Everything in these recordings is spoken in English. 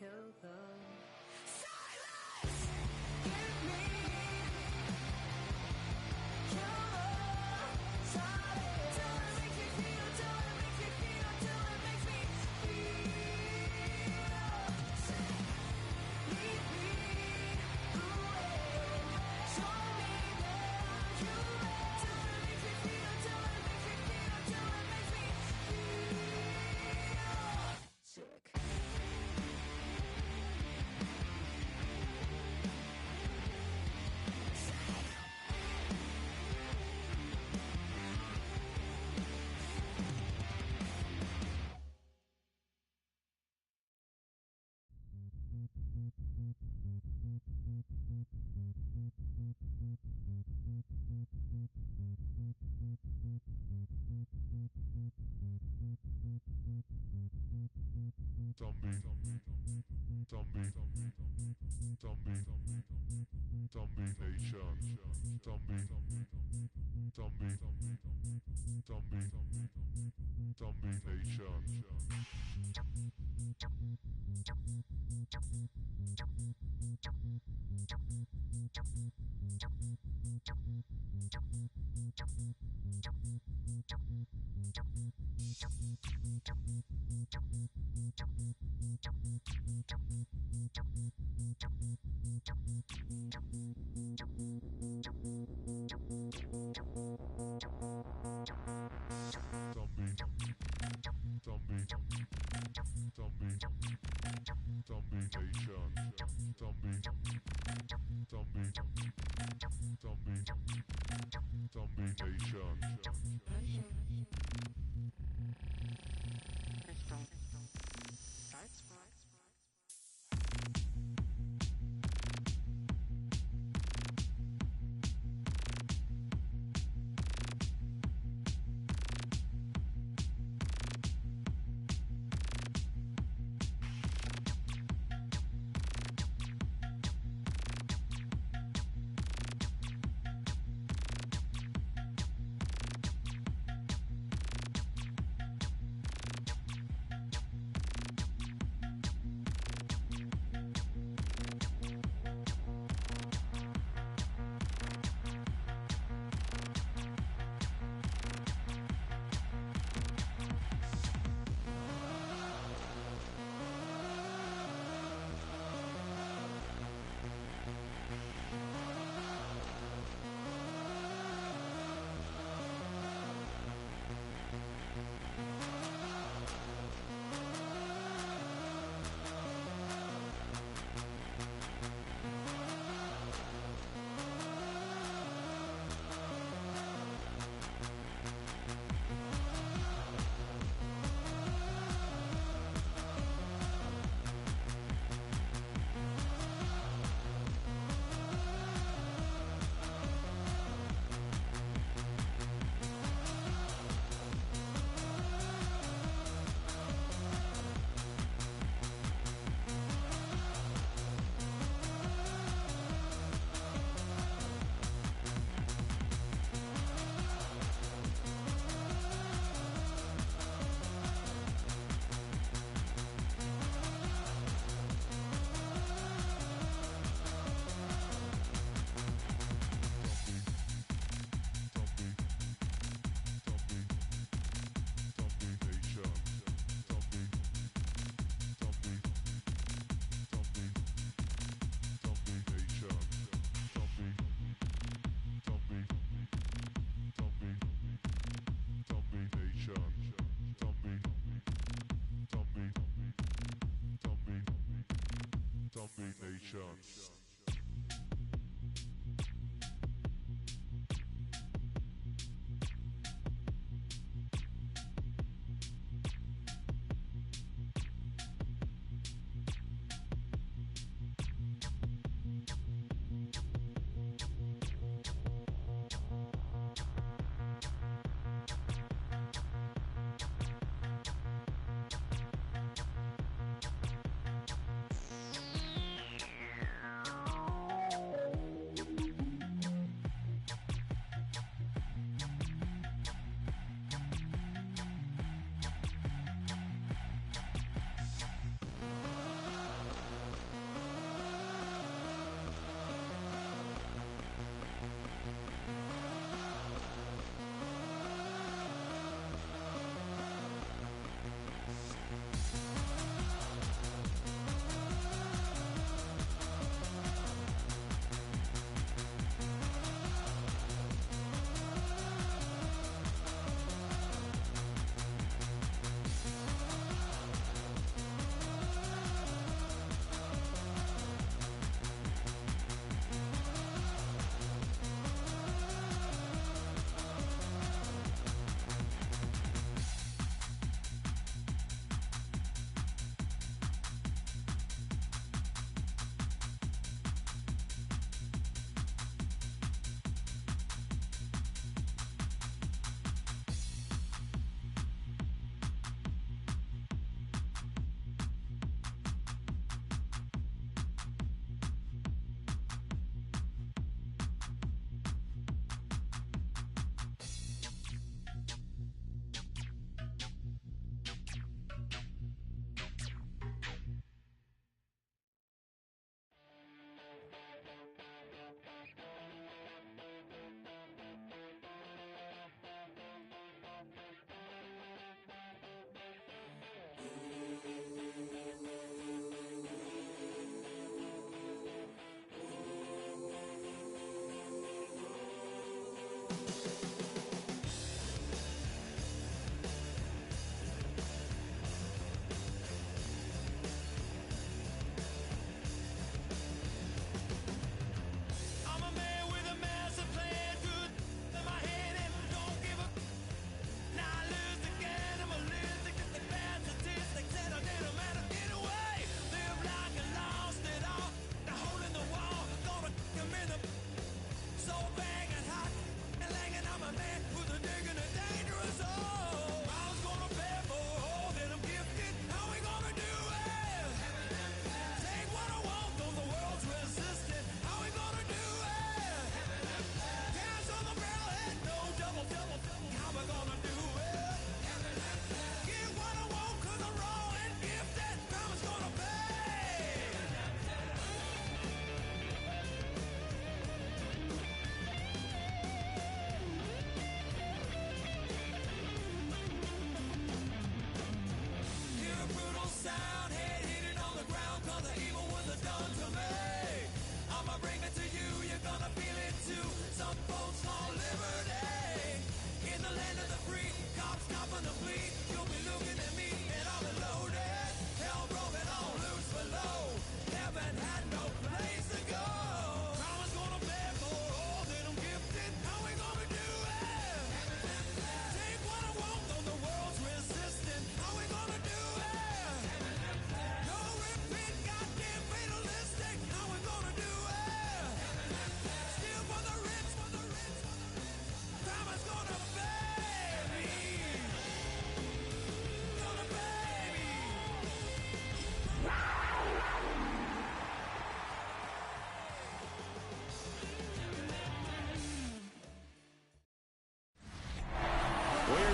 kill them.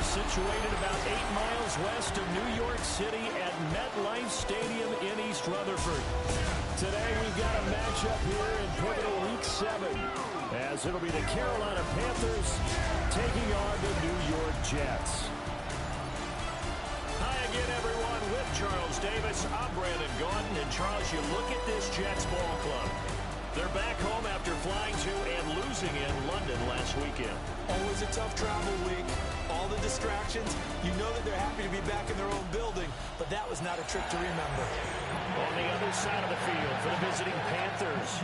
Panthers situated about 8 miles west of New York City at MetLife Stadium in East Rutherford. Today we've got a matchup here in pivotal Week 7, as it'll be the Carolina Panthers taking on the New York Jets. Hi again, everyone, with Charles Davis. I'm Brandon Gaudin, and Charles, you look at this Jets ball club. They're back home after flying to and losing in London last weekend. Always a tough travel week. All the distractions. You know that they're happy to be back in their own building, but that was not a trip to remember. On the other side of the field for the visiting Panthers,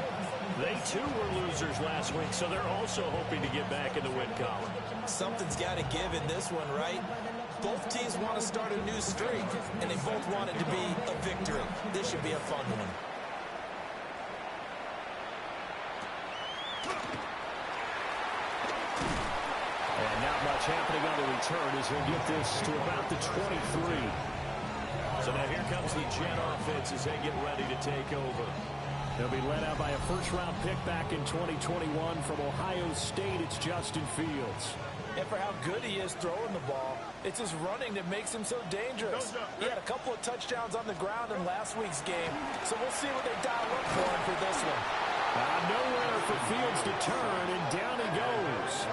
they too were losers last week, so they're also hoping to get back in the win column. Something's got to give in this one, right? Both teams want to start a new streak, and they both want it to be a victory. This should be a fun one. And not much happening on the return as he'll get this to about the 23. So now here comes the Jet offense as they get ready to take over. They'll be led out by a first-round pick back in 2021 from Ohio State. It's Justin Fields. And for how good he is throwing the ball, it's his running that makes him so dangerous. He had a couple of touchdowns on the ground in last week's game, so we'll see what they dial up for him for this one. Nowhere for Fields to turn, and down he goes.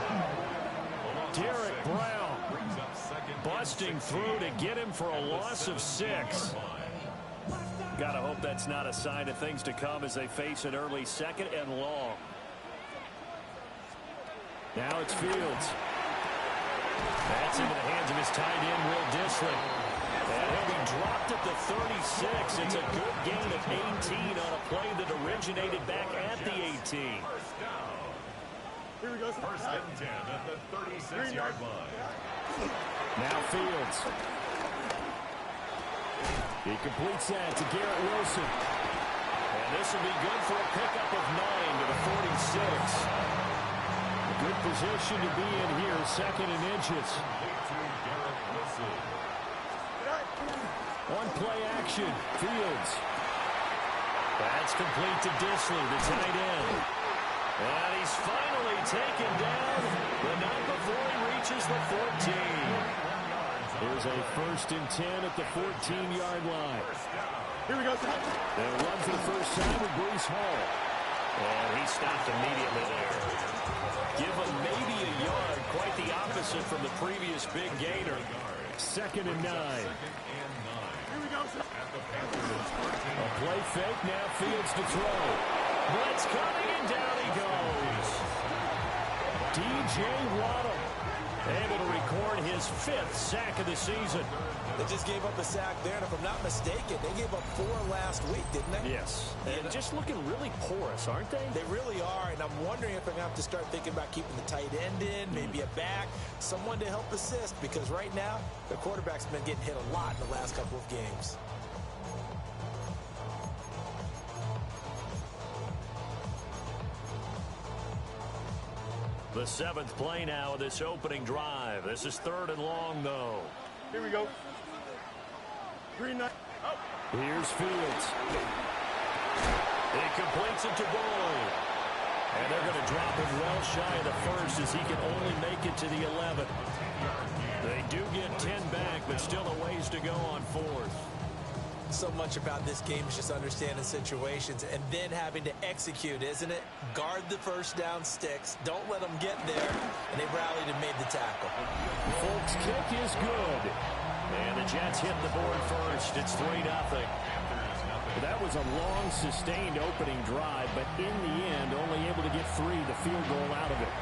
Derek Brown busting through to get him for a loss of 6. Gotta hope that's not a sign of things to come as they face an early second and long. Now it's Fields. That's into the hands of his tight end, Will Dissly. And he'll be dropped at the 36. It's a good gain of 18 on a play that originated back at the 18. Here we go. First and 10 at the 36-yard line. Now Fields. He completes that to Garrett Wilson. And this will be good for a pickup of 9 to the 46. A good position to be in here, second and inches. On play action, Fields. That's complete to Dissly, the tight end. And he's finally taken down, but not before he reaches the 14. Here's a first and 10 at the 14-yard line. Here we go. They'll run for the first time with Breece Hall. And he stopped immediately there. Give him maybe a yard, quite the opposite from the previous big gainer. Second and 9. Here we go. A play fake, now Fields to throw. Blitz coming, and down he goes. DJ Waddle able to record his 5th sack of the season. They just gave up a sack there, and if I'm not mistaken, they gave up 4 last week, didn't they? Yes. And just looking really porous, aren't they? They really are, and I'm wondering if I'm going to have to start thinking about keeping the tight end in, maybe a back, someone to help assist, because right now, the quarterback's been getting hit a lot in the last couple of games. The 7th play now of this opening drive. This is 3rd and long, though. Here we go. 3-9. Here's Fields. He completes it to Boyd. And they're going to drop him well shy of the first as he can only make it to the 11th. They do get 10 back, but still a ways to go on 4th. So much about this game is just understanding situations and then having to execute, isn't it? Guard the first down sticks. Don't let them get there. And they rallied and made the tackle. Folks' kick is good. And the Jets hit the board first. It's 3-0. That was a long, sustained opening drive, but in the end, only able to get 3, the field goal out of it.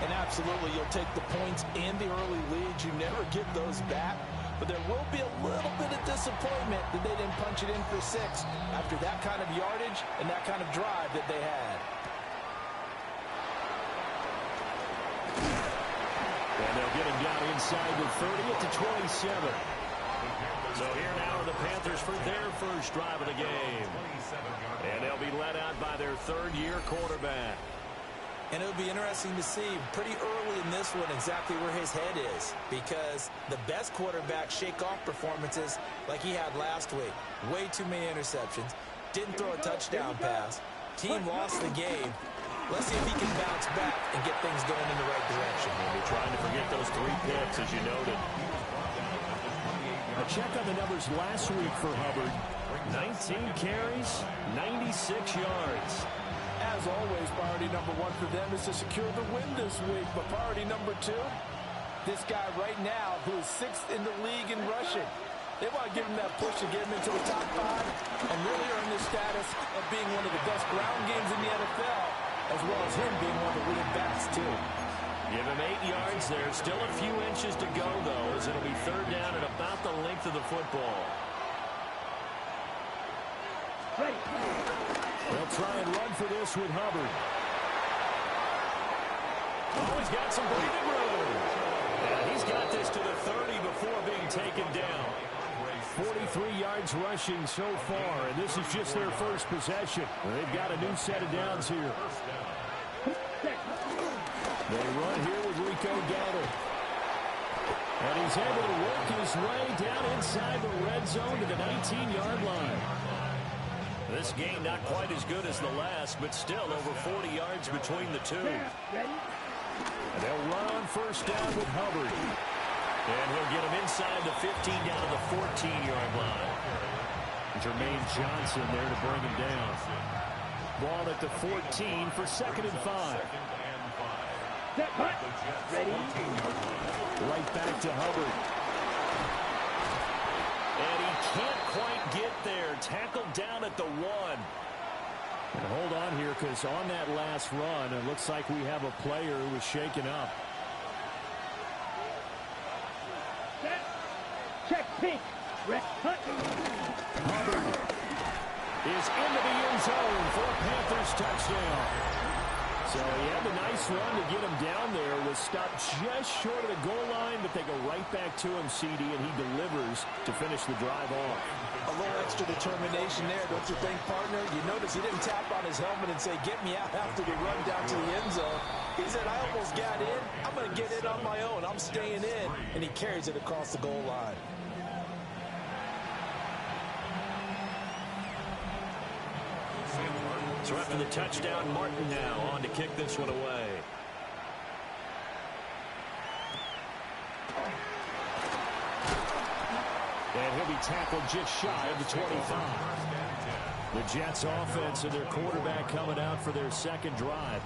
And absolutely, you'll take the points and the early leads. You never get those back. But there will be a little bit of disappointment that they didn't punch it in for 6 after that kind of yardage and that kind of drive that they had. And they'll get him down inside the 30 at the 27. So here now are the Panthers for their first drive of the game. And they'll be led out by their 3rd-year quarterback. And it'll be interesting to see pretty early in this one exactly where his head is, because the best quarterbacks shake off performances like he had last week. Way too many interceptions. Didn't throw a touchdown pass. Team lost the game. Let's see if he can bounce back and get things going in the right direction. Maybe trying to forget those 3 picks, as you noted. A check on the numbers last week for Hubbard. 19 carries, 96 yards. As always, priority number 1 for them is to secure the win this week. But priority number 2, this guy right now who is 6th in the league in rushing. They want to give him that push to get him into the top 5 and really earn the status of being one of the best ground games in the NFL, as well as him being one of the lead backs, too. Give him 8 yards there. Still a few inches to go, though, as it'll be 3rd down at about the length of the football. They'll try and run for this with Hubbard. Oh, he's got some breathing room. And he's got this to the 30 before being taken down. 43 yards rushing so far, and this is just their first possession. They've got a new set of downs here. They run here with Rico Dowdle. And he's able to work his way down inside the red zone to the 19-yard line. This game not quite as good as the last, but still over 40 yards between the two. And they'll run on 1st down with Hubbard. And he'll get him inside the 15 down to the 14-yard line. Jermaine Johnson there to bring him down. Ball at the 14 for 2nd and 5. Ready? Right back to Hubbard. And he can't quite get there. Tackled down at the 1. And hold on here, because on that last run, it looks like we have a player who was shaken up. Check pink. Hubbard is into the end zone for a Panthers touchdown. So he had a nice run to get him down there. Was stopped just short of the goal line, but they go right back to him, CD, and he delivers to finish the drive off. A little extra determination there, don't you think, partner? You notice he didn't tap on his helmet and say, get me out after the run down to the end zone. He said, I almost got in. I'm going to get in on my own. I'm staying in. And he carries it across the goal line. So after the touchdown, Martin now on to kick this one away. And he'll be tackled just shy of the 25. The Jets offense and their quarterback coming out for their 2nd drive.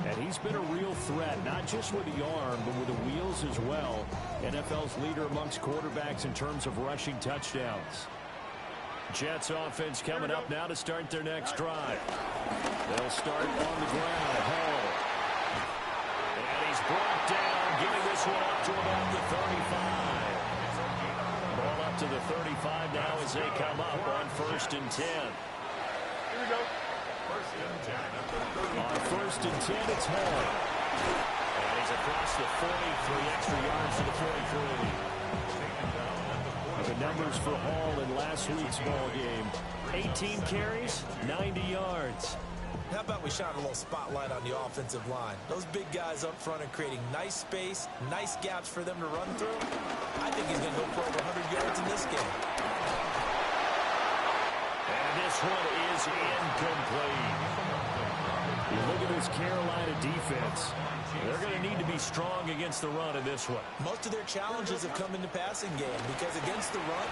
And he's been a real threat, not just with the arm, but with the wheels as well. NFL's leader amongst quarterbacks in terms of rushing touchdowns. Jets offense coming up now to start their next drive. They'll start on the ground. Hall. And he's brought down, giving this one up to about the 35. Ball up to the 35 now as they come up on 1st and 10. Here we go. 1st and 10. On 1st and 10, it's Hall. And he's across the 40, 3 extra yards to the 43. The numbers for Hall in last week's ball game: 18 carries, 90 yards. How about we shine a little spotlight on the offensive line? Those big guys up front are creating nice space, nice gaps for them to run through. I think he's going to go for over 100 yards in this game. And this one is incomplete. You look at this Carolina defense. They're going to need to be strong against the run in this one. Most of their challenges have come in the passing game because against the run,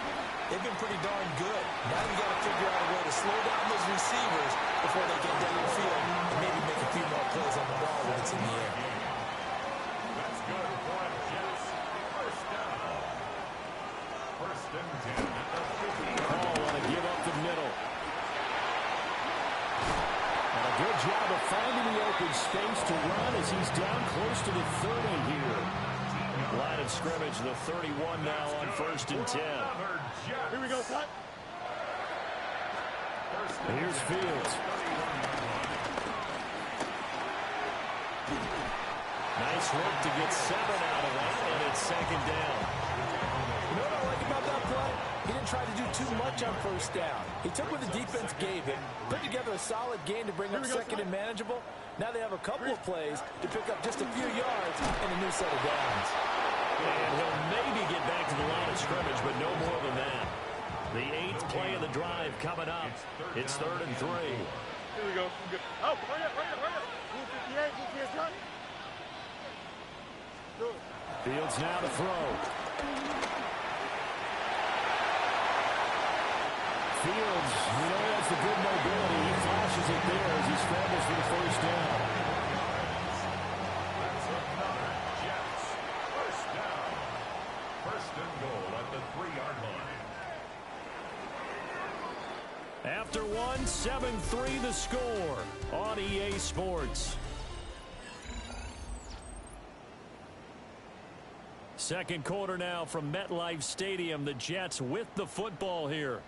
they've been pretty darn good. Now you've got to figure out a way to slow down those receivers before they get downfield and maybe make a few more plays on the ball when it's in the air. That's good for the Jets. 1st down. 1st and 10 at the 50. Hall want to give up the middle. And a good job of finding the open space to run as he's down close to the 30 here. Line of scrimmage, the 31 now on 1st and 10. Here we go, cut. Here's Fields. Nice work to get 7 out of that, and it's 2nd down. You know what I like about that play? He didn't try to do too much on 1st down. He took what the defense gave him, put together a solid game to bring up 2nd and manageable. Now they have a couple of plays to pick up just a few yards and a new set of downs. And he'll maybe get back to the line of scrimmage, but no more than that. The 8th play of the drive coming up. It's 3rd and 3. Here we go. Good. Oh, hurry up. Move 58, move his time. Good. Fields now to throw. Fields, you know, has the good mobility. He flashes it there as he scrambles for the first down. That's another Jets. First down. First and goal at the 3-yard line. After one, 7-3 the score on EA Sports. Second quarter now from MetLife Stadium. The Jets with the football here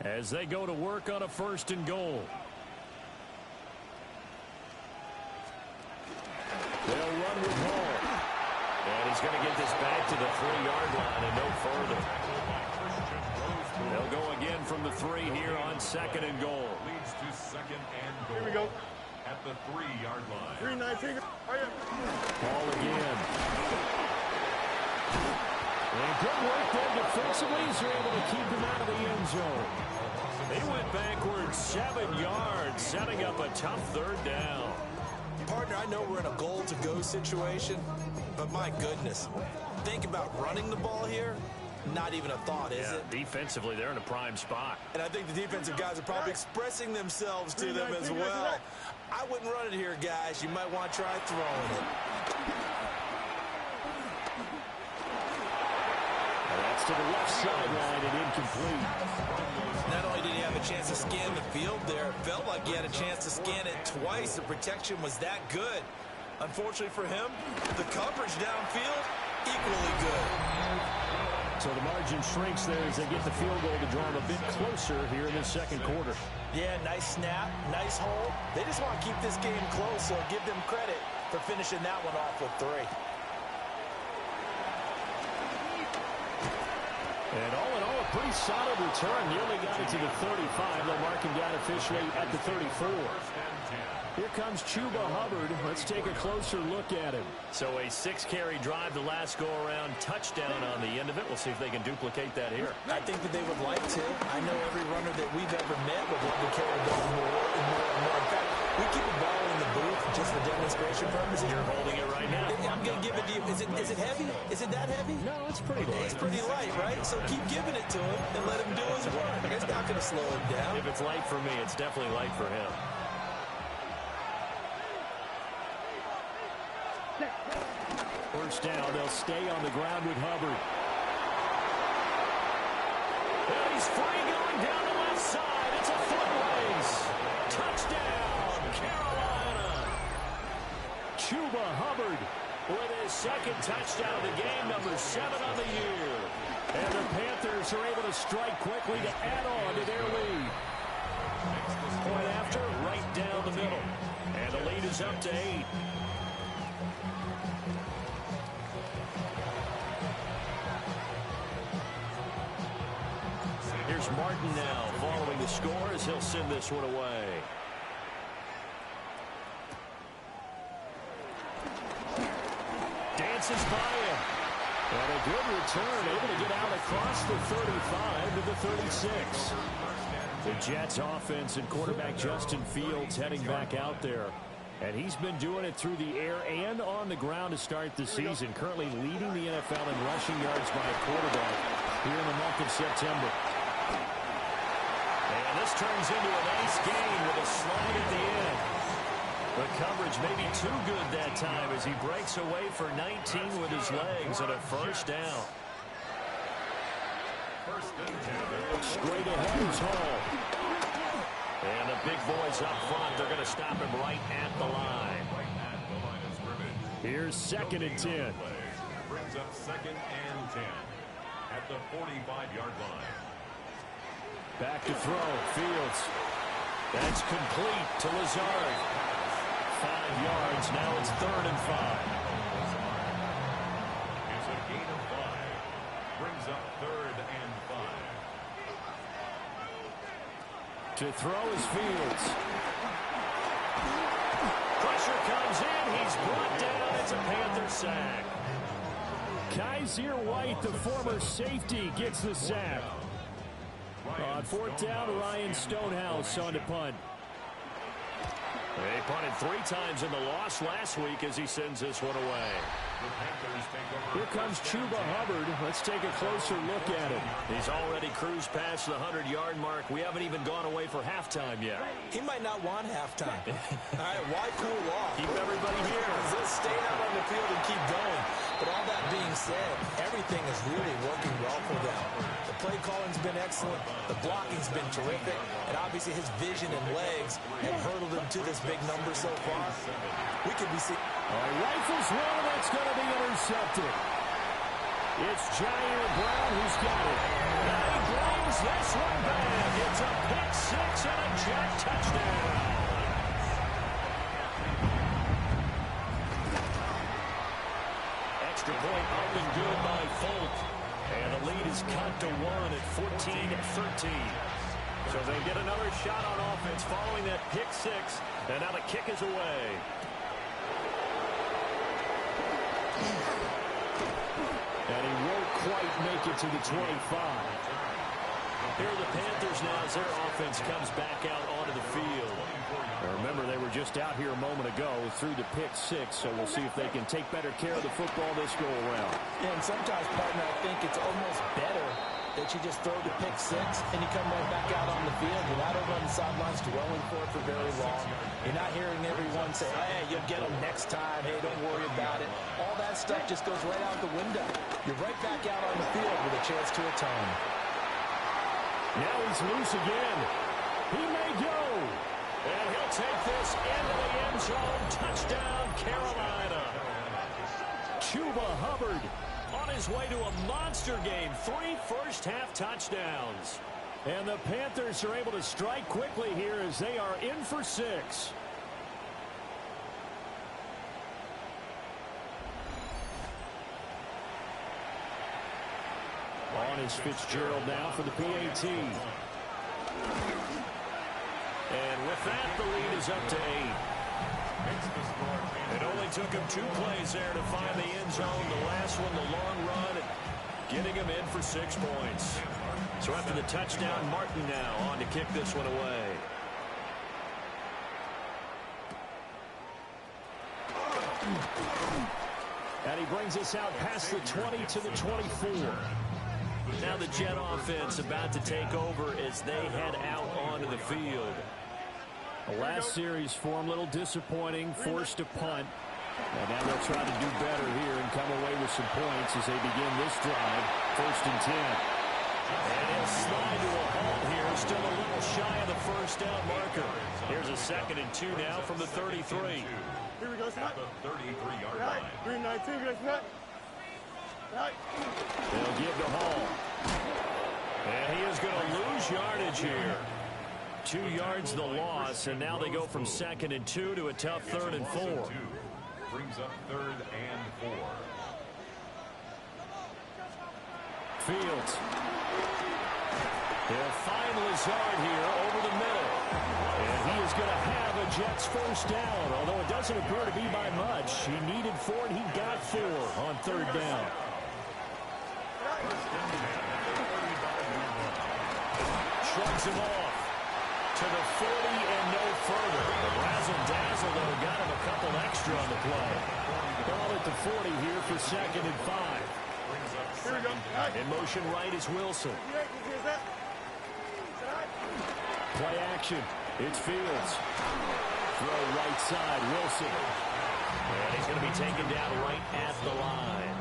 as they go to work on a first and goal. They'll run with Hall. And he's going to get this back to the 3-yard line and no further. They'll go again from the 3 here on second and goal. Leads to second and goal. Here we go. At the 3-yard line. 3-19. Hurry up. Ball again. And good work there defensively as they're able to keep him out of the end zone. They went backwards 7 yards, setting up a tough third down. Partner, I know we're in a goal-to-go situation, but my goodness, think about running the ball here. Not even a thought, is it? Defensively, they're in a prime spot. And I think the defensive guys are probably expressing themselves to them as well. I wouldn't run it here, guys. You might want to try throwing it. That's to the left sideline and incomplete. Not only did he have a chance to scan the field there, it felt like he had a chance to scan it twice. The protection was that good. Unfortunately for him, the coverage downfield, equally good. So the margin shrinks there as they get the field goal to draw them a bit closer here in the second quarter. Yeah, nice snap, nice hold. They just want to keep this game close, so give them credit for finishing that one off with 3. And all in all, a pretty solid return. Nearly got it to the 35. They'll mark him down officially at the 34. Here comes Chuba Hubbard. Let's take a closer look at him. So a 6-carry drive the last go-around, touchdown on the end of it. We'll see if they can duplicate that here. I think that they would like to. I know every runner that we've ever met would want to carry the ball more and more and more. In fact, we keep a ball in the booth just for demonstration purposes. You're holding it right now. I'm going to give it to you. Is it heavy? Is it that heavy? No, it's pretty light. It's pretty light, right? So keep giving it to him and let him do his work. It's not going to slow him down. If it's light for me, it's definitely light for him. First down, they'll stay on the ground with Hubbard. And he's free going down the left side. It's a foot race. Touchdown, Carolina. Chuba Hubbard with his second touchdown of the game, number 7 on the year. And the Panthers are able to strike quickly to add on to their lead. Point after, right down the middle. And the lead is up to 8. Here's Martin now following the score as he'll send this one away. Dances by him. And a good return, able to get out across the 35 to the 36. The Jets offense and quarterback Justin Fields heading back out there. And he's been doing it through the air and on the ground to start the season. Currently leading the NFL in rushing yards by a quarterback here in the month of September. And this turns into a nice gain with a slide at the end. The coverage may be too good that time as he breaks away for 19 with his legs and a first down. Straight ahead is Hall. And the big boys up front, they're going to stop him right at the line. Here's second and 10. Brings up second and 10 at the 45-yard line. Back to throw, Fields. That's complete to Lazard. 5 yards, now it's third and 5. It's a gain of 5. Brings up third and 5. To throw is Fields. Pressure comes in, he's brought down, it's a Panther sack. Kaiser White, the former safety, gets the sack. On fourth down, Ryan Stonehouse on to punt. They punted 3 times in the loss last week as he sends this one away. Here comes Chuba Hubbard. Let's take a closer look at him. He's already cruised past the 100-yard mark. We haven't even gone away for halftime yet. He might not want halftime. All right, why cool off? Keep everybody here. They'll stay out on the field and keep going. But all that being said, everything is really working well for them. The play calling's been excellent. The blocking's been terrific. And obviously his vision and legs have hurdled him to this big number so far. We could be seeing... Rifles one, and that's going to be intercepted. It's Jair Brown who's got it. And he brings this one back. It's a pick 6 and a Jet touchdown. Extra point up and good by Folk. And the lead is cut to 1 at 14-13. So they get another shot on offense following that pick 6. And now the kick is away. And he won't quite make it to the 25. Here are the Panthers now as their offense comes back out onto the field. Now remember, they were just out here a moment ago through the pick 6, so we'll see if they can take better care of the football this go around. Yeah, and sometimes, partner, I think it's almost better that you just throw the pick 6 and you come right back out on the field. You're not over on the sidelines dwelling for it for very long. You're not hearing everyone say, hey, you'll get them next time. Hey, don't worry about it. All that stuff just goes right out the window. You're right back out on the field with a chance to atone. Now he's loose again. He may go. And he'll take this into the end zone. Touchdown, Carolina. Chuba Hubbard on his way to a monster game. 3 first-half touchdowns. And the Panthers are able to strike quickly here as they are in for 6. On is Fitzgerald now for the PAT. And with that, the lead is up to 8. It only took him 2 plays there to find the end zone. The last one, the long run, and getting him in for 6 points. So after the touchdown, Martin now on to kick this one away. And he brings us out past the 20 to the 24. Now the Jet offense about to take over as they head out onto the field. The last series for him, a little disappointing, forced to punt. And now they'll try to do better here and come away with some points as they begin this drive. 1st and 10. And he'll slide to a halt here, still a little shy of the first down marker. Here's a 2nd and 2 now from the 33. Here we go, Scott. The 33-yard Right. line. 3-19, good, Scott. Right. They'll give to Hall. And he is going to lose yardage here. 2 yards the loss, and now they go from 2nd and 2 to a tough 3rd and 4. Brings up 3rd and 4. Fields. He'll find Lazard here over the middle. And he is going to have a Jets first down, although it doesn't appear to be by much. He needed 4, and he got 4 on 3rd down. Shrugs him off to the 40 and no further. The razzle-dazzle, though, got him a couple extra on the play. Ball at the 40 here for 2nd and 5. Here we go. Right. In motion right is Wilson. Here's that. Play action. It's Fields. Throw right side, Wilson. And he's going to be taken down right at the line.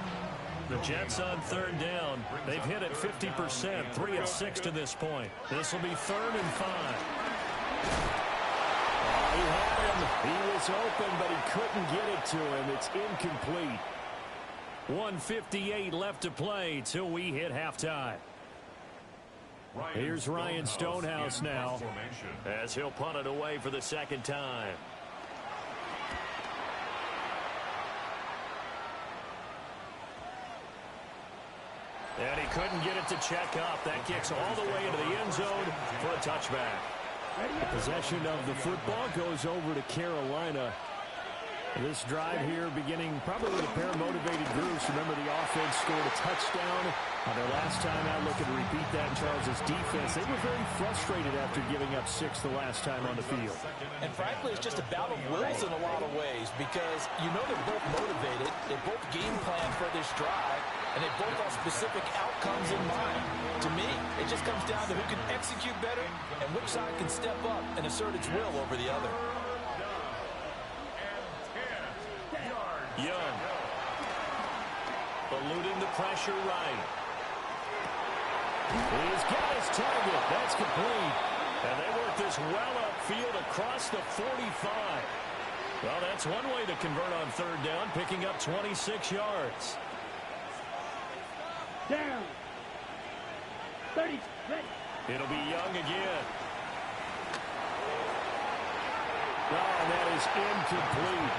The Jets on 3rd down. They've hit it 50%, 3 of 6 to this point. This will be 3rd and 5. He had him. He was open, but he couldn't get it to him. It's incomplete. 1:58 left to play till we hit halftime. Here's Ryan Stonehouse now as he'll punt it away for the 2nd time. And he couldn't get it to check up. That kicks all the way into the end zone for a touchback. The possession of the football goes over to Carolina. This drive here beginning probably with a pair of motivated groups. Remember, the offense scored a touchdown on their last time out. Looking to repeat that in Charles' defense. They were very frustrated after giving up 6 the last time on the field. And frankly, it's just a battle of wills in a lot of ways because you know they're both motivated. They both game plan for this drive, and they both have specific outcomes in mind. To me, it just comes down to who can execute better and which side can step up and assert its will over the other. Young. Eluding the pressure right. He's got his target. That's complete. And they work this well upfield across the 45. Well, that's one way to convert on third down, picking up 26 yards. Down. 30. Ready. It'll be Young again. Oh, and that is incomplete.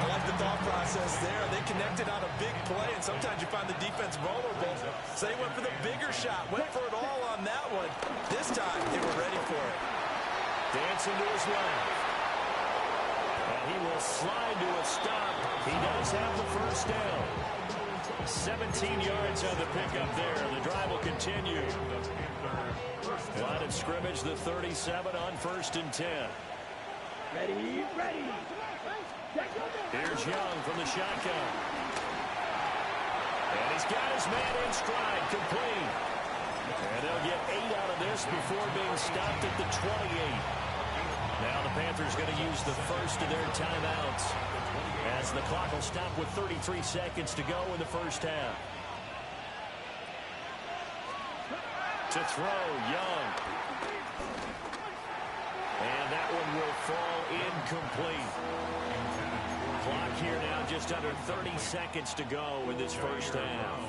I like the thought process there. They connected on a big play, and sometimes you find the defense vulnerable. So they went for the bigger shot, went for it all on that one. This time, they were ready for it. Dancing to his left. And he will slide to a stop. He does have the first down. 17 yards on the pickup there. The drive will continue. Line of scrimmage, the 37 on 1st and 10. Ready. Ready. Here's Young from the shotgun. And he's got his man in stride, complete. And they'll get 8 out of this before being stopped at the 28. Now the Panthers going to use the first of their timeouts as the clock will stop with 33 seconds to go in the first half. To throw, Young. And that one will fall incomplete. Clock here now just under 30 seconds to go in this first half.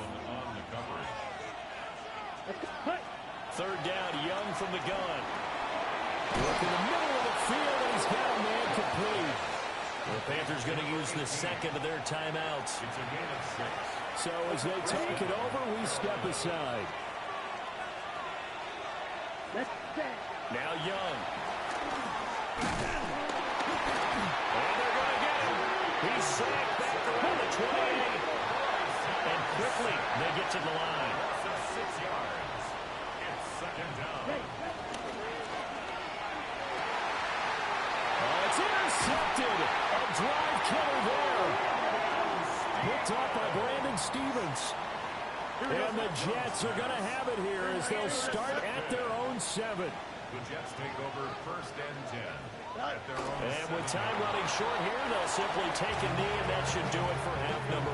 Third down, Young from the gun. Look in the middle of the field, and he's got a man complete. The Panthers going to use the second of their timeouts. So as they talk it over, we step aside. Now Young. And they're going to get him. He's sacked back around the 28. And quickly, they get to the line. 6 yards. It's second down. Oh, it's intercepted. A drive killer there. Picked up by Brandon Stevens. And the Jets are going to have it here as they'll start at their own 7. The Jets take over 1st and 10. At their own And 7. with time running short here, they'll simply take a knee, and that should do it for half number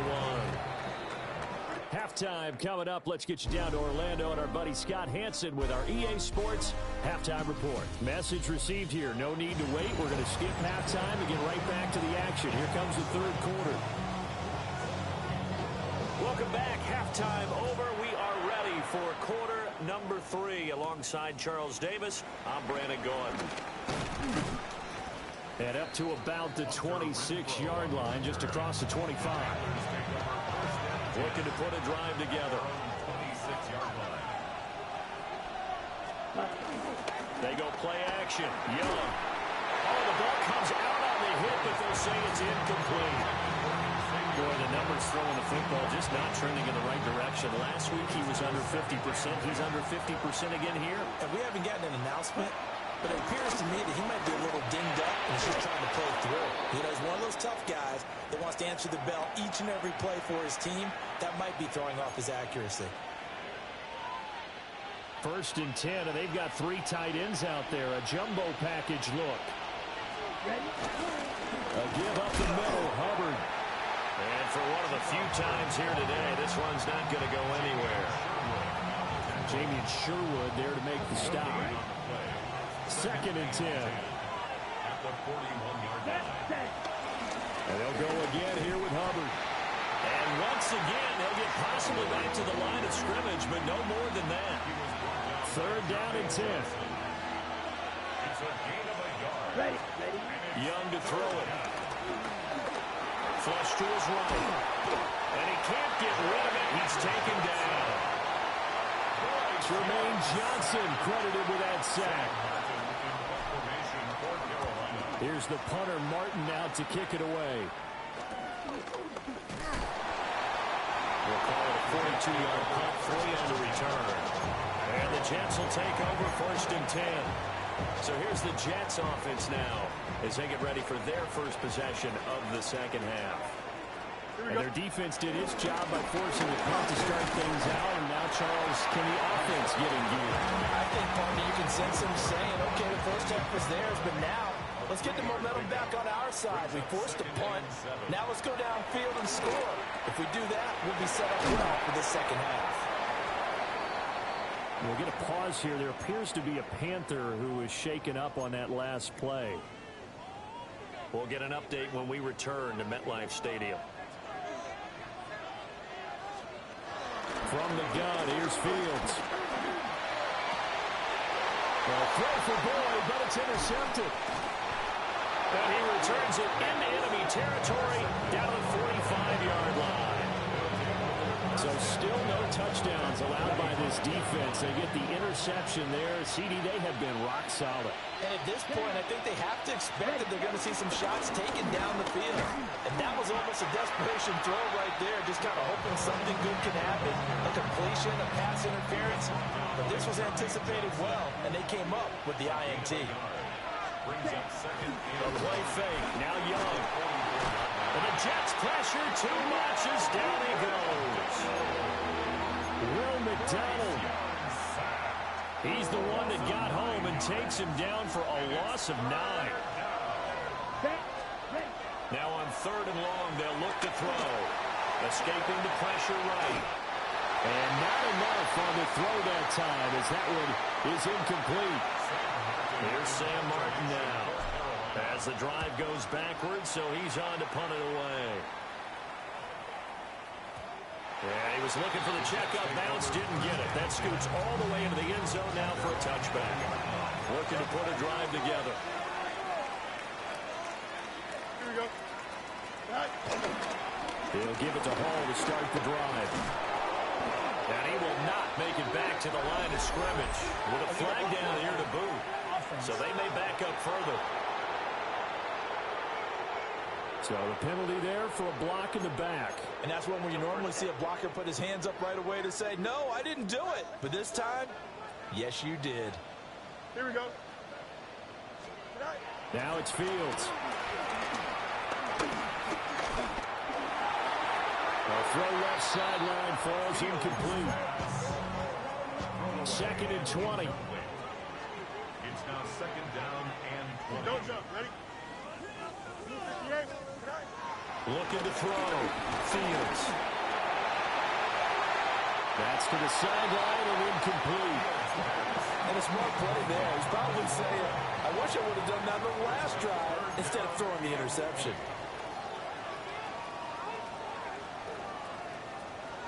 1. Halftime coming up. Let's get you down to Orlando and our buddy Scott Hansen with our EA Sports Halftime Report. Message received here. No need to wait. We're going to skip halftime and get right back to the action. Here comes the third quarter. Welcome back. Halftime over. We are ready for quarter number 3 alongside Charles Davis. I'm Brandon Gordon. And up to about the 26-yard line, just across the 25. Looking to put a drive together. 26-yard line. They go play action. Young. Oh, the ball comes out on the hit, but they'll say it's incomplete. Boy, the numbers throwing the football just not trending in the right direction. Last week he was under 50%. He's under 50% again here. And we haven't gotten an announcement, but it appears to me that he might be a little dinged up and he's just trying to play through. You know, he's one of those tough guys that wants to answer the bell each and every play for his team. That might be throwing off his accuracy. 1st and 10, and they've got 3 tight ends out there. A jumbo package look. A give up the middle, Hubbard. And for one of the few times here today, this one's not going to go anywhere. Jamie Sherwood there to make the stop. 2nd and 10. At the 41-yard line. And they'll go again here with Hubbard. And once again, they'll get possibly back to the line of scrimmage, but no more than that. 3rd down and 10. It's a gain of a yard. Ready. Young to throw it. Flush to his right. And he can't get rid of it. He's taken down. Jermaine Johnson credited with that sack. Formation for Carolina. Here's the punter, Martin, out to kick it away. We'll call it a 42-yard punt, 3 on the return. And the Jets will take over 1st and 10. So here's the Jets offense now as they get ready for their first possession of the second half. And their defense did its job by forcing the punt to start things out. And now, Charles, can the offense get in gear? I think, partner, you can sense them saying, okay, the first half was theirs, but now let's get the momentum back on our side. We forced a punt. Now let's go downfield and score. If we do that, we'll be set up well for the second half. We'll get a pause here. There appears to be a Panther who is shaken up on that last play. We'll get an update when we return to MetLife Stadium. From the gun, here's Fields. Well, throw for Boyd, but it's intercepted. And he returns it into enemy territory down the 45-yard line. So still no touchdowns allowed by this defense. They get the interception there. CD, they have been rock solid. And at this point, I think they have to expect that they're going to see some shots taken down the field. And that was almost a desperation throw right there, just kind of hoping something good can happen, a completion, a pass interference. But this was anticipated well, and they came up with the INT. A play fake, now Young. And the Jets pressure too much as down he goes. Will McDonald. He's the one that got home and takes him down for a loss of 9. Now on 3rd and long, they'll look to throw. Escaping the pressure right. And not enough on the throw that time as that one is incomplete. Here's Sam Martin now. As the drive goes backwards, so he's on to punt it away. And he was looking for the checkup bounce, didn't get it. That scoots all the way into the end zone now for a touchback. Looking to put a drive together. Here we go. Right. He'll give it to Hall to start the drive. And he will not make it back to the line of scrimmage with a flag down here to boot. So they may back up further. So the penalty there for a block in the back. And that's one where you normally see a blocker put his hands up right away to say, no, I didn't do it. But this time, yes, you did. Here we go. Now it's Fields. A throw left sideline falls incomplete. 2nd and 20. It's now 2nd down and 20. Don't jump. Ready? 58. Looking to throw. Fields. That's to the sideline and incomplete. And a smart play there. He's probably saying, I wish I would have done that on the last drive instead of throwing the interception.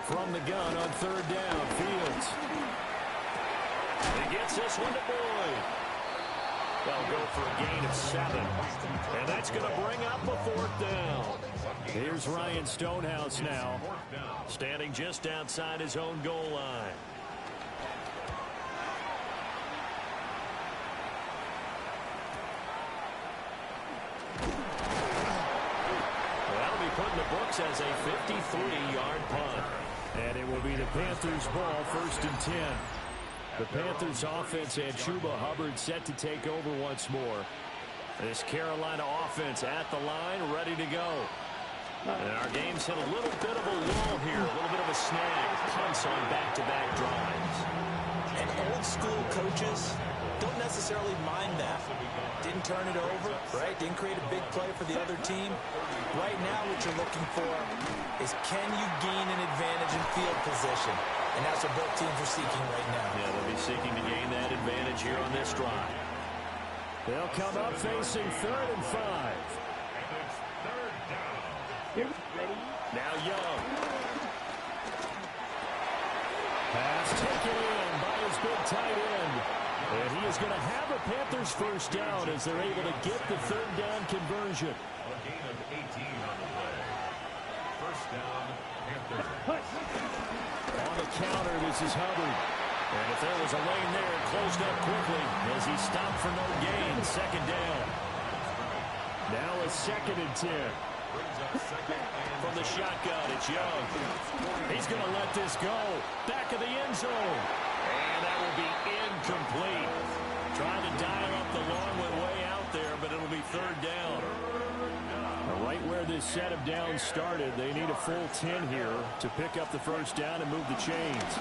From the gun on 3rd down, Fields. He gets this one to Boyd. They'll go for a gain of 7. And that's going to bring up a 4th down. Here's Ryan Stonehouse now, standing just outside his own goal line. That'll be put in the books as a 53-yard punt. And it will be the Panthers' ball, 1st and 10. The Panthers offense and Chuba Hubbard set to take over once more. This Carolina offense at the line, ready to go. And our game's hit a little bit of a lull here, a little bit of a snag. Punts on back-to-back drives. And old school coaches don't necessarily mind that. Didn't turn it over, right? Didn't create a big play for the other team. Right now what you're looking for is can you gain an advantage in field position? And that's what both teams are seeking right now. Yeah, they'll be seeking to gain that advantage here on this drive. They'll come up facing 3rd and 5. Now Young. Pass taken in by his big tight end. And he is going to have a Panthers 1st down as they're able to get the 3rd down conversion. A gain of 18 on the play. 1st down, Panthers. On the counter, this is Hubbard. And if there was a lane there, it closed up quickly as he stopped for no gain. 2nd down. Now a 2nd and 10. From the shotgun, it's Young. He's going to let this go. Back of the end zone. And that will be incomplete. Trying to dial up the long way out there, but it'll be 3rd down. Right where this set of downs started, they need a full 10 here to pick up the 1st down and move the chains.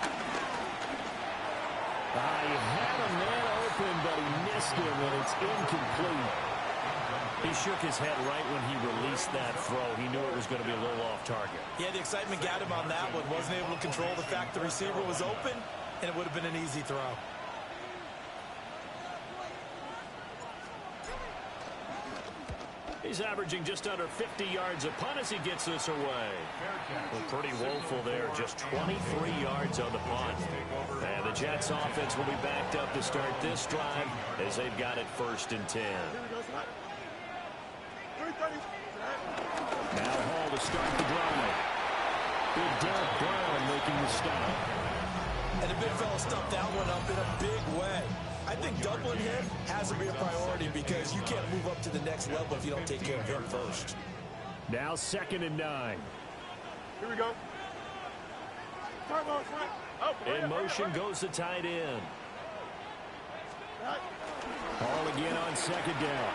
He had a man open, but he missed him, and it's incomplete. He shook his head right when he released that throw. He knew it was going to be a little off target. Yeah, the excitement got him on that one. Wasn't able to control the fact the receiver was open, and it would have been an easy throw. He's averaging just under 50 yards a punt as he gets this away. Well, pretty woeful there. Just 23 yards on the punt. And the Jets offense will be backed up to start this drive as they've got it 1st and 10. Now Hall to start the drive. Big Derek Brown making the stop. And the big fella stuffed that one up in a big way. I think doubling him has to be a priority because you can't move up to the next level if you don't take care of him first. Now 2nd and 9. Here we go. In motion goes the tight end. Hall again on 2nd down.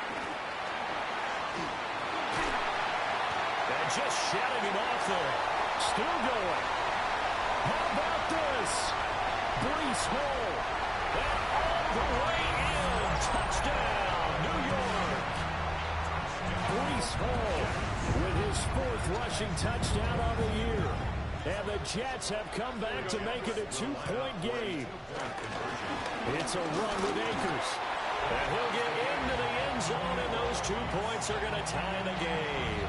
And just shutting him off there. Still going. How about this? Breece Hall. And all the way in. Touchdown, New York. Breece Hall with his 4th rushing touchdown of the year. And the Jets have come back to make it a 2-point game. It's a run with Akers. And he'll get into the end zone, and those 2 points are going to tie the game.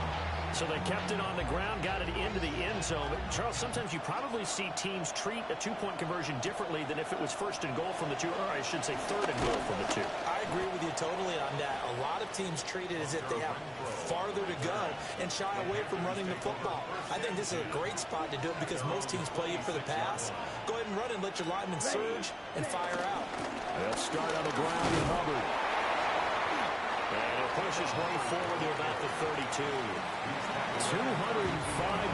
So they kept it on the ground, got it into the end zone. Charles, sometimes you probably see teams treat a 2-point conversion differently than if it was 1st and goal from the 2, or I should say 3rd and goal from the 2. I agree with you totally on that. A lot of teams treat it as if they have farther to go and shy away from running the football. I think this is a great spot to do it because most teams play you for the pass. Go ahead and run and let your linemen surge and fire out. They'll start on the ground with Hubbard. And it pushes way forward to about the 32. 205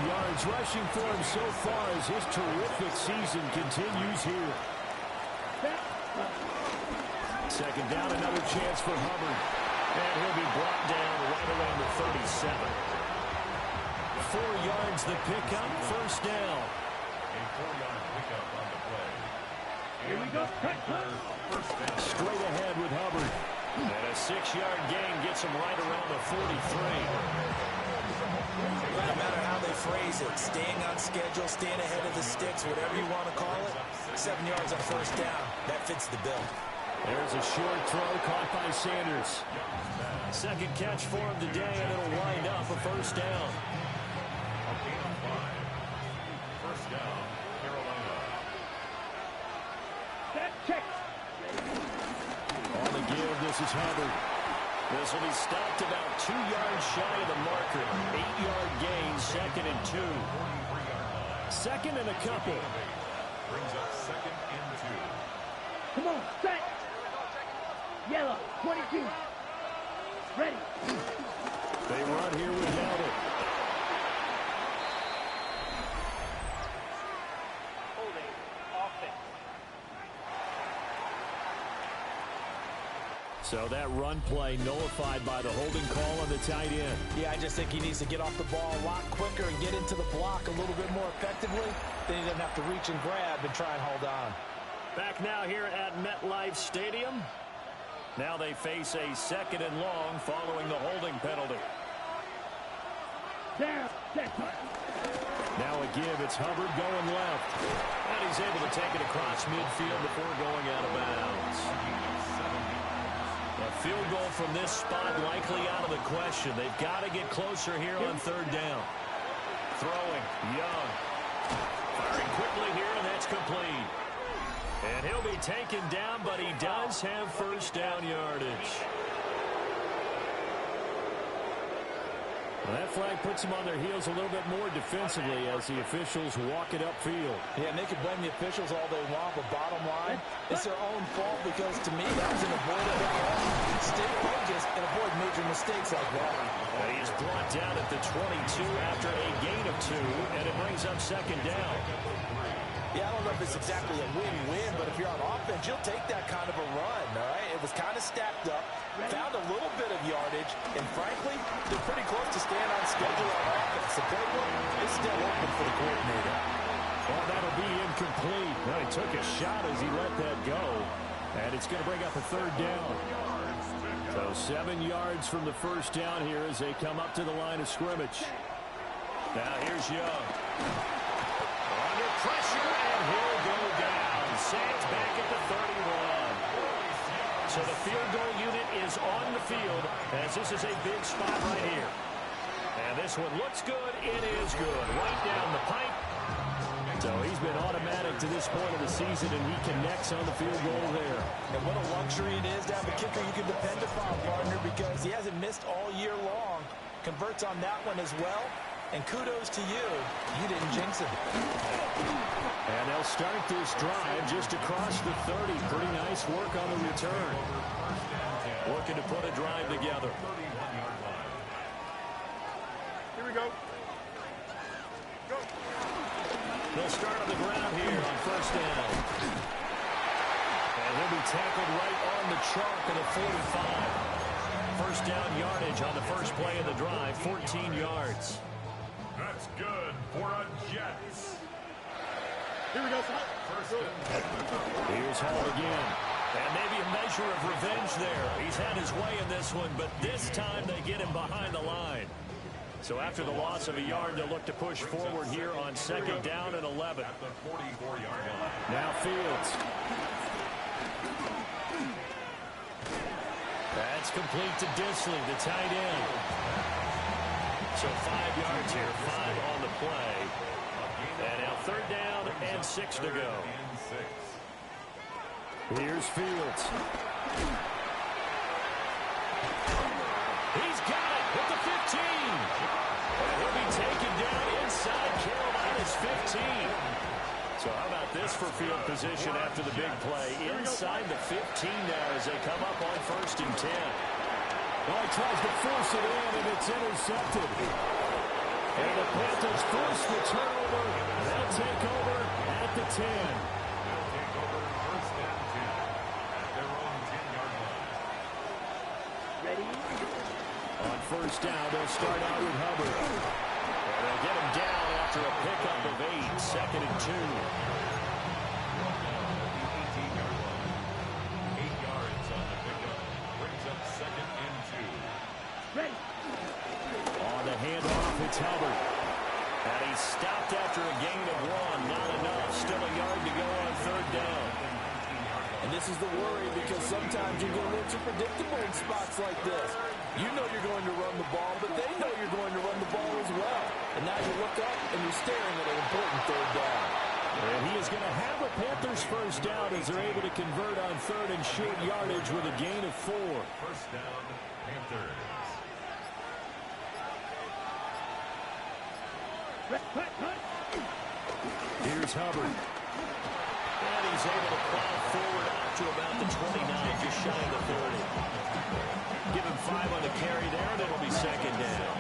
yards rushing for him so far as his terrific season continues here. 2nd down, another chance for Hubbard. And he'll be brought down right around the 37. 4 yards the pickup, 1st down. A 4-yard pickup on the play. Here we go. Straight ahead with Hubbard. And a 6-yard gain gets him right around the 43. No matter how they phrase it, staying on schedule, staying ahead of the sticks, whatever you want to call it, 7 yards on 1st down. That fits the bill. There's a short throw caught by Sanders. 2nd catch for him today, and it'll wind up a 1st down. A gain of 5. 1st down, Carolina. That check. On the give, this is Hubbard. This will be stopped about 2 yards shy of the marker. 8-yard gain, 2nd and 2. 2nd and a couple. Brings up 2nd and 2. Come on, set. Yellow, 22. Ready. They run here without it. Holding. Offense. So that run play nullified by the holding call on the tight end. Yeah, I just think he needs to get off the ball a lot quicker and get into the block a little bit more effectively. Then he doesn't have to reach and grab and try and hold on. Back now here at MetLife Stadium. Now they face a 2nd and long following the holding penalty. Down. Set. Now a give. It's Hubbard going left. And he's able to take it across midfield before going out of bounds. A field goal from this spot likely out of the question. They've got to get closer here on 3rd down. Throwing. Young. Firing quickly here, and that's complete. And he'll be taken down, but he does have 1st down yardage. Well, that flag puts them on their heels a little bit more defensively as the officials walk it upfield. Yeah, and they can blame the officials all they want, but bottom line, it's their own fault because, to me, that was an avoidable call. Stay focused and avoid major mistakes. mistakes like that. He is brought down at the 22 after a gain of 2, and it brings up second down. Yeah, I don't know if it's exactly a win-win, but if you're on offense, you'll take that kind of a run, all right? It was kind of stacked up, found a little bit of yardage, and frankly, they're pretty close to staying on schedule on offense. The playbook is still open for the coordinator. Well, that'll be incomplete. Well, he took a shot as he let that go, and it's going to bring up a third down. So 7 yards from the first down here as they come up to the line of scrimmage. Now here's Young. Under pressure, and he'll go down. Sacked back at the 31. So the field goal unit is on the field as this is a big spot right here. And this one looks good. It is good. Right down the pipe. So he's been automatic to this point of the season, and he connects on the field goal there. And what a luxury it is to have a kicker you can depend upon, partner, because he hasn't missed all year long. Converts on that one as well. And kudos to you. You didn't jinx him. And they'll start this drive just across the 30. Pretty nice work on the return. Looking to put a drive together. Here we go. Go. They'll start on the ground here on first down. And he'll be tackled right on the chalk of the 45. First down yardage on the first play of the drive, 14 yards. That's good for a Jets. Here we go, son. First and 10. Here's Hall again. And maybe a measure of revenge there. He's had his way in this one, but this time they get him behind the line. So after the loss of a yard, they'll look to push forward here on second down and 11. At the 44-yard line. Now Fields. That's complete to Disley, the tight end. So 5 yards here, 5 on the play. And now third down and 6 to go. Here's Fields. He's got it at the 15. And he'll be taken down inside Carolina's 15. So how about this for field position after the big play? Inside the 15 now as they come up on first and 10. Well, he tries to force it in, and it's intercepted. And the Panthers force the turnover. They'll take over at the 10. Take over first and 10 at their own 10-yard line. Ready? On first down, they'll start out with Hubbard. And they'll get him down after a pickup of 8, second and 2. 18-yard line. 8 yards on the pickup. Brings up second and 2. Ready? On the handoff, it's Hubbard. And he's stopped after a gain of 1. Not enough. Still a yard to go on third down. And this is the worry because sometimes you get a little too predictable in spots like this. You know you're going to run the ball, but they know you're going to run the ball as well. And now you look up and you're staring at an important third down. And he is going to have a Panthers first down as they're able to convert on third and short yardage with a gain of 4. First down, Panthers. Here's Hubbard. And he's able to plow forward out to about the 29, just shy of the 30. Give him 5 on the carry there, and it'll be second down.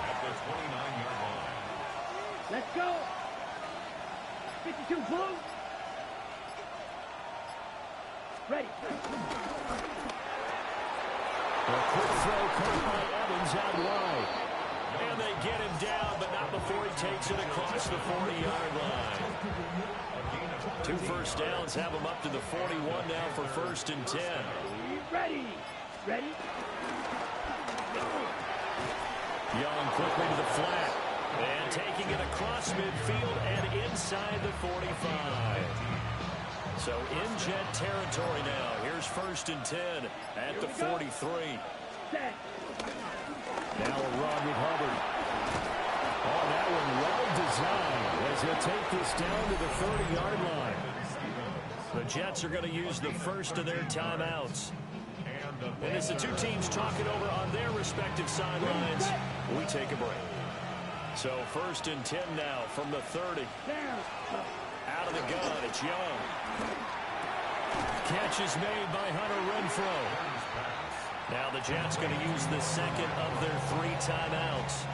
At the 29-yard line. Let's go. 52 blue. Ready. A quick throw caught by Evans out wide. And they get him down, but not before he takes it across the 40-yard line. 2 first downs have him up to the 41 now for first and 10. Ready. Ready. Young quickly to the flat. And taking it across midfield and inside the 45. So in Jet territory now. Here's first and 10 at the 43. Set. Now a run with Hubbard. Oh, that one well designed as he'll take this down to the 30-yard line. The Jets are going to use the first of their timeouts. And as the two teams talk it over on their respective sidelines, we take a break. So first and 10 now from the 30. Out of the gun, it's Young. Catch is made by Hunter Renfrow. Now the Jets going to use the second of their 3 timeouts.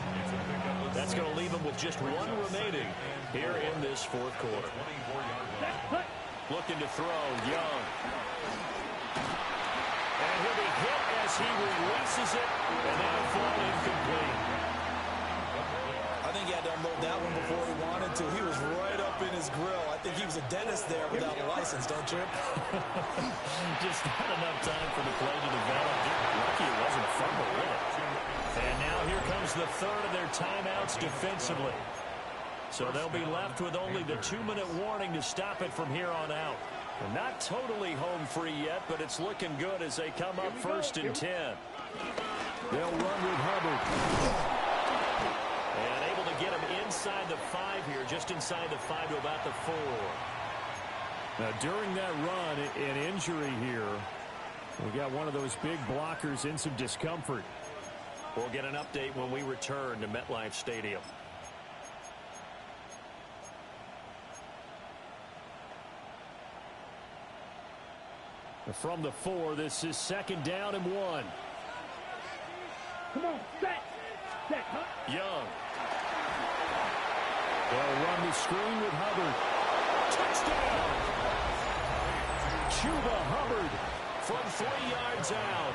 That's going to leave them with just 1 remaining here in this fourth quarter. Looking to throw, Young. And he'll be hit as he releases it, and that'll fall incomplete. I think he had to unload that one before he wanted to. He was right up in his grill. I think he was a dentist there without a license, don't you? Just not enough time for the play to develop. Lucky it wasn't a fumble, really. And now here comes the third of their timeouts defensively. So they'll be left with only the 2-minute warning to stop it from here on out. Well, not totally home free yet, but it's looking good as they come up first and 10. They'll run with Hubbard. And able to get him inside the 5 here, just inside the 5 to about the 4. Now, during that run, an injury here. We got one of those big blockers in some discomfort. We'll get an update when we return to MetLife Stadium. From the 4, this is second down and 1. Come on, set, huh? Young. They'll run the screen with Hubbard. Touchdown! Chuba Hubbard from 3 yards out.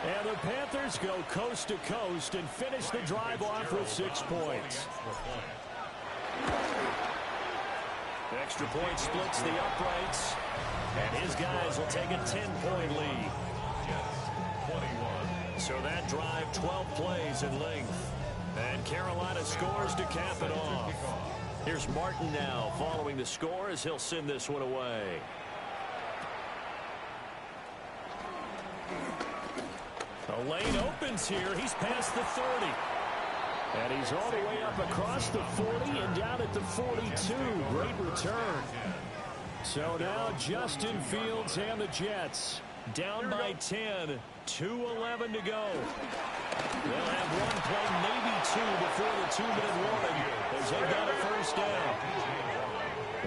And the Panthers go coast to coast and finish the drive off with 6 points. The extra point splits the uprights. And his guys will take a 10-point lead. So that drive, 12 plays in length. And Carolina scores to cap it off. Here's Martin now following the score as he'll send this one away. The lane opens here. He's past the 30. And he's all the way up across the 40 and down at the 42. Great return. So now Justin Fields and the Jets down by 10. 2:11 to go. They'll have one play, maybe 2, before the 2-minute warning as they got a first down.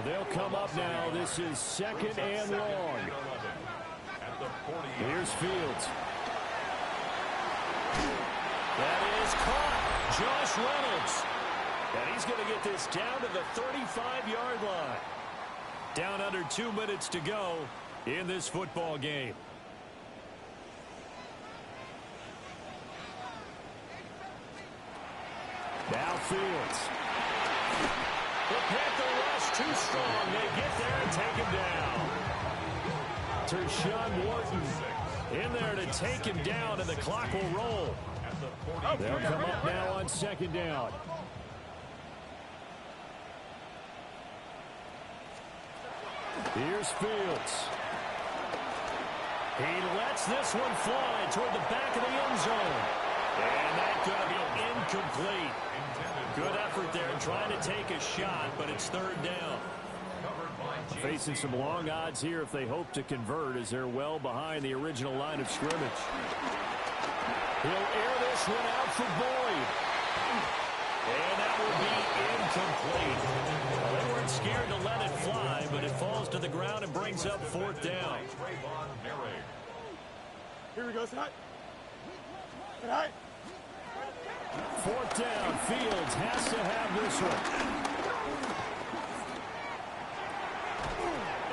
They'll come up now. This is second and long. Here's Fields. That is caught. Josh Reynolds. And he's going to get this down to the 35-yard line. Down under 2 minutes to go in this football game. Now Fields. The Panther rush too strong. They get there and take him down. Tershawn Wharton in there to take him down, and the clock will roll. They'll come up now on second down. Here's Fields. He lets this one fly toward the back of the end zone. And that's going to be incomplete. Good effort there trying to take a shot, but it's third down. Facing some long odds here if they hope to convert, as they're well behind the original line of scrimmage. He'll air this one out for Boyd. And that will be incomplete. Well, they weren't scared to let it fly, but it falls to the ground and brings up fourth down. Here we go, Scott. Right. Fourth down. Fields has to have this one.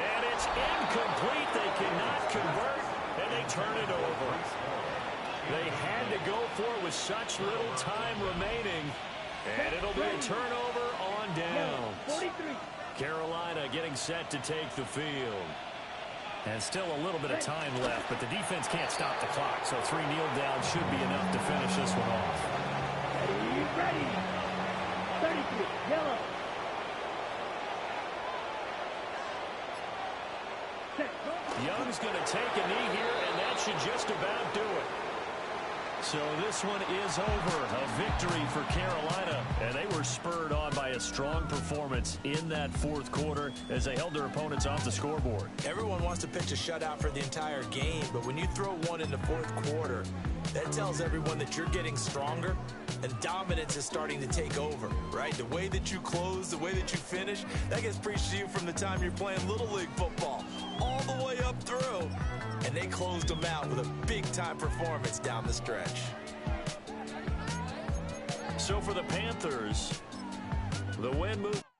And it's incomplete. They cannot convert, and they turn it over. They had to go for it with such little time remaining. And it'll be a turnover on downs. 43. Carolina getting set to take the field. And still a little bit of time left, but the defense can't stop the clock. So 3 kneel downs should be enough to finish this one off. Ready. 33. Yellow. Young's going to take a knee here, and that should just about do it. So this one is over. A victory for Carolina. And they were spurred on by a strong performance in that fourth quarter as they held their opponents off the scoreboard. Everyone wants to pitch a shutout for the entire game, but when you throw one in the fourth quarter, that tells everyone that you're getting stronger and dominance is starting to take over, right? The way that you close, the way that you finish, that gets preached to you from the time you're playing Little League football. all the way up through, and they closed them out with a big-time performance down the stretch. So for the Panthers, the win move.